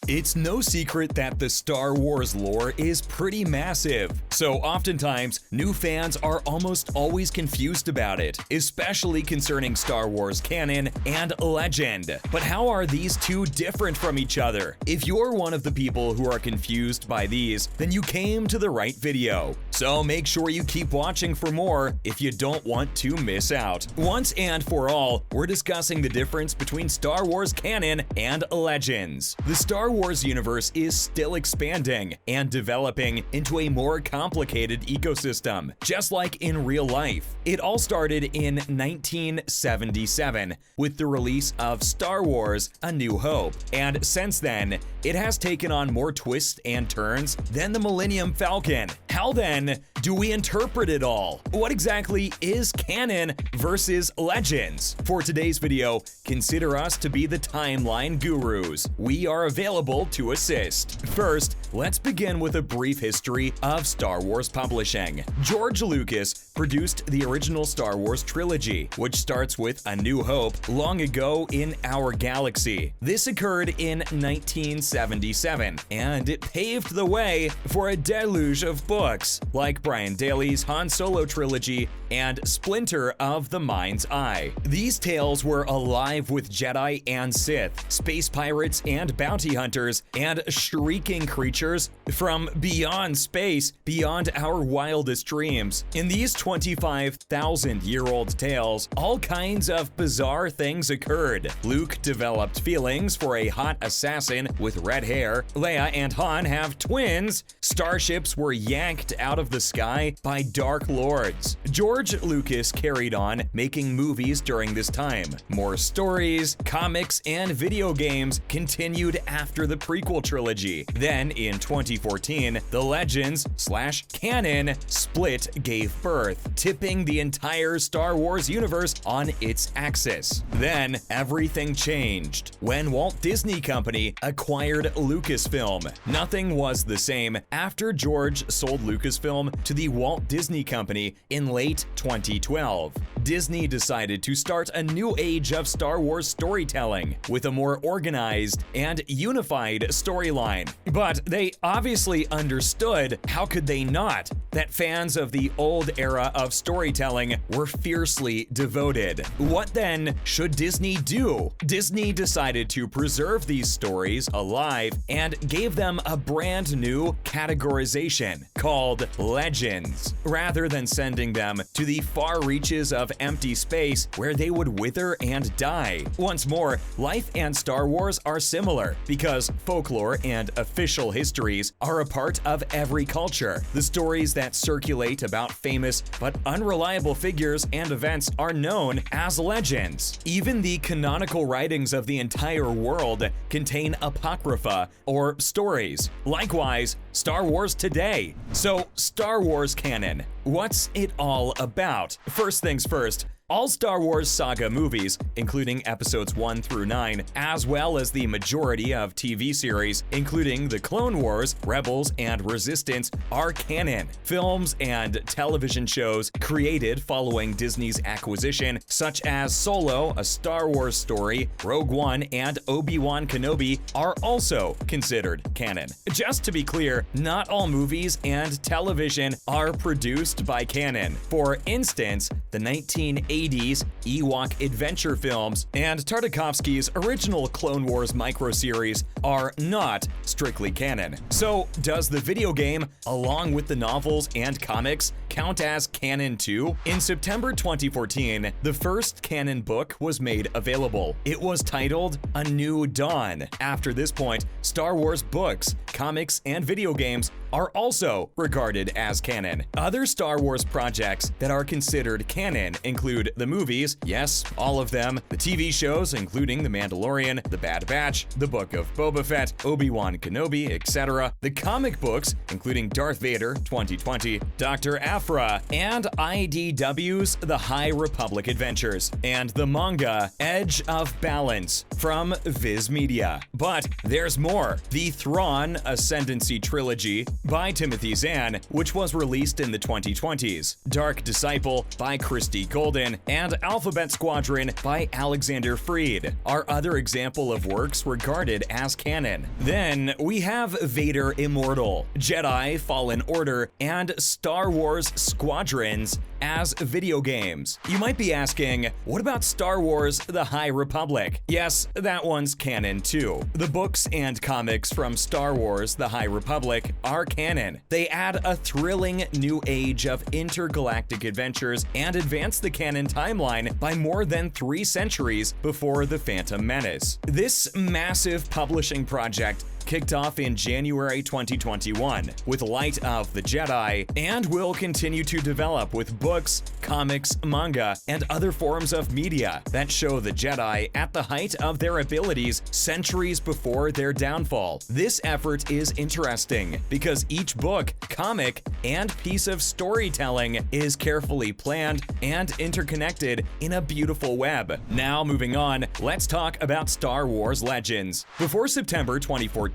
It's no secret that the Star Wars lore is pretty massive, so oftentimes new fans are almost always confused about it, especially concerning Star Wars Canon and Legend. But how are these two different from each other? If you're one of the people who are confused by these, then you came to the right video. So make sure you keep watching for more if you don't want to miss out. Once and for all, we're discussing the difference between Star Wars Canon and Legends. The Star Wars universe is still expanding and developing into a more complicated ecosystem, just like in real life. It all started in 1977 with the release of Star Wars A New Hope, and since then, it has taken on more twists and turns than the Millennium Falcon. How then do we interpret it all? What exactly is canon versus legends? For today's video, consider us to be the timeline gurus. We are available to assist. First, let's begin with a brief history of Star Wars publishing. George Lucas produced the original Star Wars trilogy, which starts with A New Hope long ago in our galaxy. This occurred in 1977, and it paved the way for a deluge of books, like Brian Daley's Han Solo trilogy and Splinter of the Mind's Eye. These tales were alive with Jedi and Sith, space pirates and bounty hunters, and shrieking creatures from beyond space, beyond our wildest dreams. In these 25,000-year-old tales, all kinds of bizarre things occurred. Luke developed feelings for a hot assassin with red hair. Leia and Han have twins. Starships were yanked out of the sky by Dark Lords. George Lucas carried on making movies during this time. More stories, comics, and video games continued after the prequel trilogy. Then, in 2014, the Legends/Canon split gave birth, tipping the entire Star Wars universe on its axis. Then, everything changed when Walt Disney Company acquired Lucasfilm. Nothing was the same after George sold Lucasfilm to the Walt Disney Company in late 2012. Disney decided to start a new age of Star Wars storytelling with a more organized and unified storyline. But they obviously understood, how could they not, that fans of the old era of storytelling were fiercely devoted. What then should Disney do? Disney decided to preserve these stories alive and gave them a brand new categorization called Legends, rather than sending them to the far reaches of empty space where they would wither and die. Once more, life and Star Wars are similar because folklore and official histories are a part of every culture. The stories that circulate about famous but unreliable figures and events are known as legends. Even the canonical writings of the entire world contain apocrypha or stories. Likewise, Star Wars today. So, Star Wars Canon. What's it all about? First things first, all Star Wars saga movies, including episodes 1 through 9, as well as the majority of TV series, including The Clone Wars, Rebels, and Resistance, are canon. Films and television shows created following Disney's acquisition, such as Solo, A Star Wars Story, Rogue One, and Obi-Wan Kenobi, are also considered canon. Just to be clear, not all movies and television are produced by canon. For instance, the 1980s Ewok Adventure films and Tartakovsky's original Clone Wars microseries are not strictly canon. So, does the video game, along with the novels and comics, count as canon too? In September 2014, the first canon book was made available. It was titled A New Dawn. After this point, Star Wars books, comics, and video games are also regarded as canon. Other Star Wars projects that are considered canon include the movies, yes, all of them, the TV shows, including The Mandalorian, The Bad Batch, The Book of Boba Fett, Obi-Wan Kenobi, etc., the comic books, including Darth Vader 2020, Dr. Aphra, and IDW's The High Republic Adventures, and the manga Edge of Balance from Viz Media. But there's more. The Thrawn Ascendancy trilogy by Timothy Zahn, which was released in the 2020s, Dark Disciple by Christy Golden, Falcon, and Alphabet Squadron by Alexander Freed are other example of works regarded as canon. Then we have Vader Immortal, Jedi Fallen Order, and Star Wars Squadrons as video games. You might be asking, what about Star Wars The High Republic? Yes, that one's canon too. The books and comics from Star Wars The High Republic are canon. They add a thrilling new age of intergalactic adventures and advance the canon timeline by more than 3 centuries before The Phantom Menace. This massive publishing project kicked off in January 2021 with Light of the Jedi and will continue to develop with books, comics, manga, and other forms of media that show the Jedi at the height of their abilities centuries before their downfall. This effort is interesting because each book, comic, and piece of storytelling is carefully planned and interconnected in a beautiful web. Now moving on, let's talk about Star Wars Legends. Before September 2014,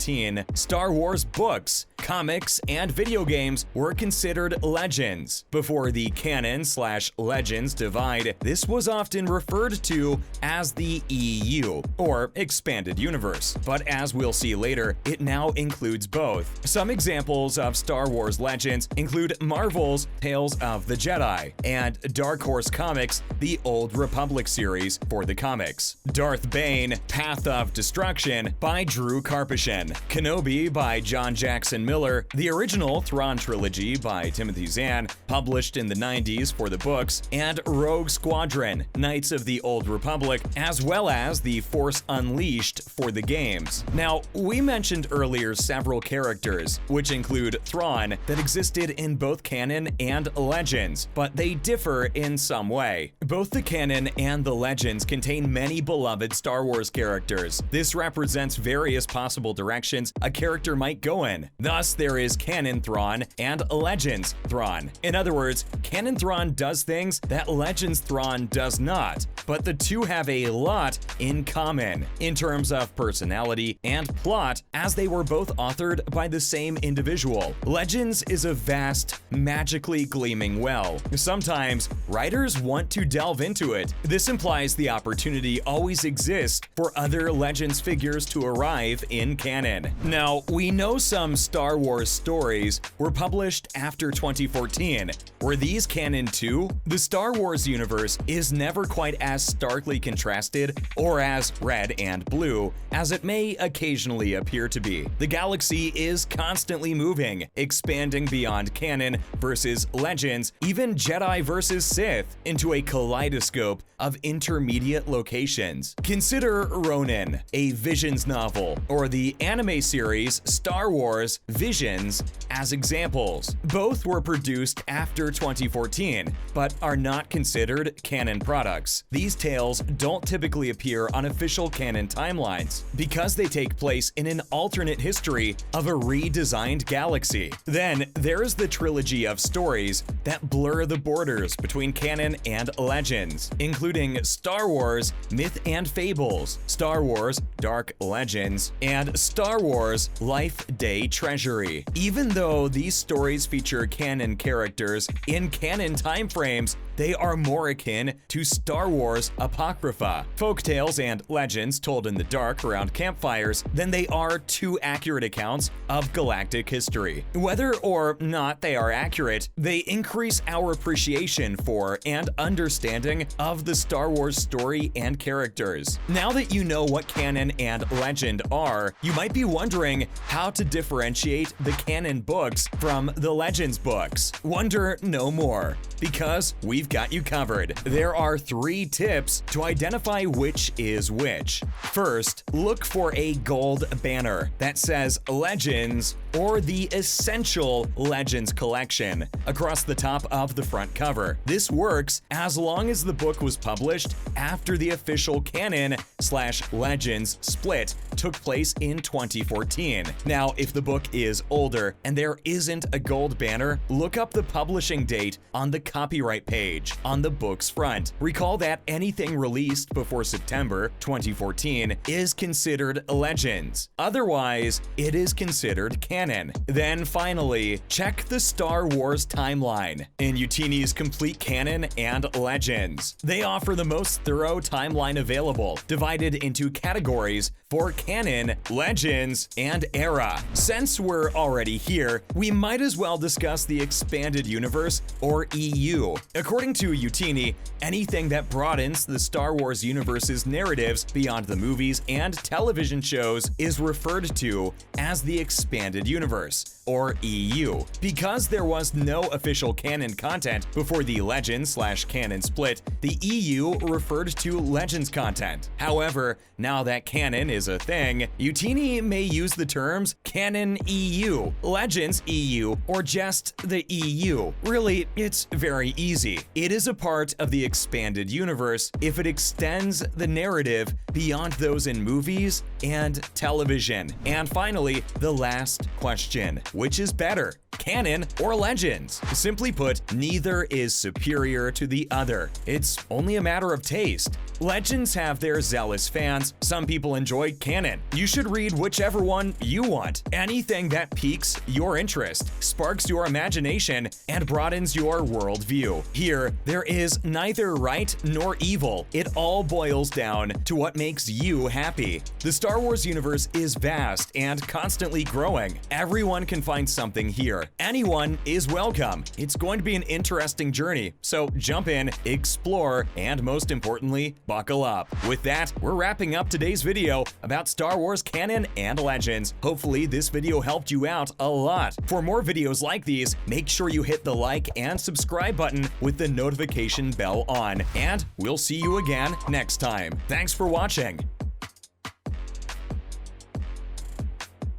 Star Wars books, comics, and video games were considered legends. Before the canon/legends divide, this was often referred to as the EU, or Expanded Universe. But as we'll see later, it now includes both. Some examples of Star Wars Legends include Marvel's Tales of the Jedi and Dark Horse Comics' The Old Republic series for the comics. Darth Bane, Path of Destruction by Drew Karpyshyn, Kenobi by John Jackson Miller, the original Thrawn trilogy by Timothy Zahn, published in the 90s for the books, and Rogue Squadron, Knights of the Old Republic, as well as The Force Unleashed for the games. Now, we mentioned earlier several characters, which include Thrawn, that existed in both canon and legends, but they differ in some way. Both the canon and the legends contain many beloved Star Wars characters. This represents various possible directions a character might go in. Thus, there is Canon Thrawn and Legends Thrawn. In other words, Canon Thrawn does things that Legends Thrawn does not, but the two have a lot in common in terms of personality and plot, as they were both authored by the same individual. Legends is a vast, magically gleaming well. Sometimes, writers want to delve into it. This implies the opportunity always exists for other Legends figures to arrive in canon. Now, we know some Star Wars stories were published after 2014. Were these canon too? The Star Wars universe is never quite as starkly contrasted or as red and blue as it may occasionally appear to be. The galaxy is constantly moving, expanding beyond canon versus legends, even Jedi versus Sith, into a kaleidoscope of intermediate locations. Consider Ronin, a Visions novel, or the anime series Star Wars Visions as examples. Both were produced after 2014, but are not considered canon products. These tales don't typically appear on official canon timelines because they take place in an alternate history of a redesigned galaxy. Then there's the trilogy of stories that blur the borders between canon and legends, including Star Wars Myth and Fables, Star Wars Dark Legends, and Star Wars Life Day Treasury. Even though these stories feature canon characters in canon timeframes, they are more akin to Star Wars Apocrypha, folktales and legends told in the dark around campfires, than they are too accurate accounts of galactic history. Whether or not they are accurate, they increase our appreciation for and understanding of the Star Wars story and characters. Now that you know what canon and legend are, you might be wondering how to differentiate the canon books from the legends books. Wonder no more, because we've got you covered. There are 3 tips to identify which is which. First, look for a gold banner that says Legends or the Essential Legends Collection across the top of the front cover. This works as long as the book was published after the official canon/legends split took place in 2014. Now, if the book is older and there isn't a gold banner, look up the publishing date on the copyright page on the book's front. Recall that anything released before September 2014 is considered Legends. Otherwise, it is considered canon. Canon. Then finally, check the Star Wars timeline in Youtini's Complete Canon and Legends. They offer the most thorough timeline available, divided into categories for Canon, Legends, and Era. Since we're already here, we might as well discuss the Expanded Universe, or EU. According to Youtini, anything that broadens the Star Wars universe's narratives beyond the movies and television shows is referred to as the Expanded Universe, or EU. Because there was no official canon content before the Legends/Canon split, the EU referred to Legends content. However, now that canon is a thing, Youtini may use the terms Canon EU, Legends EU, or just the EU. Really, it's very easy. It is a part of the expanded universe if it extends the narrative beyond those in movies and television. And finally, the last question: which is better, Canon or Legends? Simply put, neither is superior to the other. It's only a matter of taste. Legends have their zealous fans. Some people enjoy Canon. You should read whichever one you want. Anything that piques your interest, sparks your imagination, and broadens your worldview. Here, there is neither right nor evil. It all boils down to what makes you happy. The Star Wars universe is vast and constantly growing. Everyone can find something here. Anyone is welcome. It's going to be an interesting journey, so jump in, explore, and most importantly, buckle up. With that, we're wrapping up today's video about Star Wars Canon and Legends. Hopefully this video helped you out a lot. For more videos like these, make sure you hit the like and subscribe button with the notification bell on, and we'll see you again next time. Thanks for watching.